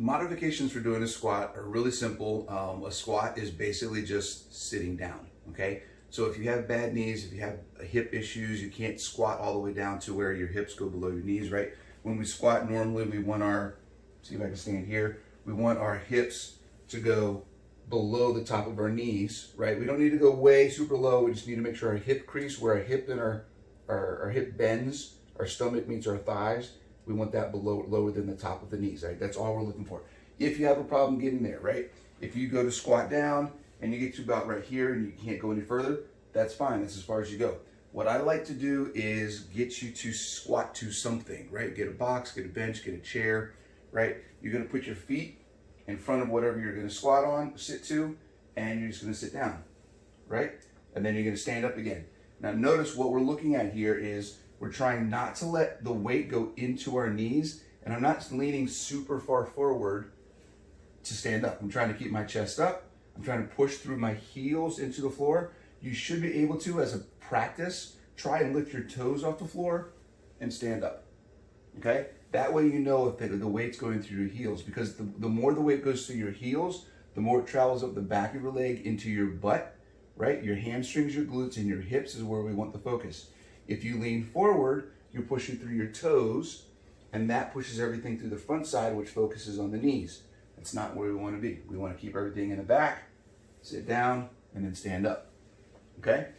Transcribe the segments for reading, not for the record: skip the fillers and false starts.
Modifications for doing a squat are really simple. A squat is basically just sitting down, okay? So if you have bad knees, if you have hip issues, you can't squat all the way down to where your hips go below your knees, right? When we squat, normally we want our, see if I can stand here, we want our hips to go below the top of our knees, right? We don't need to go way super low. We just need to make sure our hip crease, where our hip and our hip bends, our stomach meets our thighs, we want that lower than the top of the knees, right? That's all we're looking for. If you have a problem getting there, right? If you go to squat down and you get to about right here and you can't go any further, that's fine. That's as far as you go. What I like to do is get you to squat to something, right? Get a box, get a bench, get a chair, right? You're gonna put your feet in front of whatever you're gonna squat on, sit to, and you're just gonna sit down, right? And then you're gonna stand up again. Now notice what we're looking at here is we're trying not to let the weight go into our knees, and I'm not leaning super far forward to stand up. I'm trying to keep my chest up. I'm trying to push through my heels into the floor. You should be able to, as a practice, try and lift your toes off the floor and stand up, okay? That way you know if the weight's going through your heels, because the more the weight goes through your heels, the more it travels up the back of your leg into your butt, right? Your hamstrings, your glutes, and your hips is where we want the focus. If you lean forward, you're pushing through your toes, and that pushes everything through the front side, which focuses on the knees. That's not where we want to be. We want to keep everything in the back, sit down, and then stand up, okay?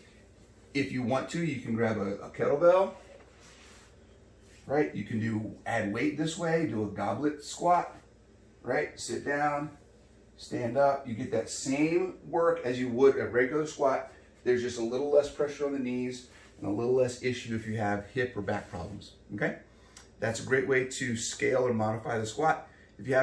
If you want to, you can grab a kettlebell, right? You can add weight this way, do a goblet squat, right? Sit down, stand up. You get that same work as you would a regular squat. There's just a little less pressure on the knees and a little less issue if you have hip or back problems, okay? That's a great way to scale or modify the squat. If you have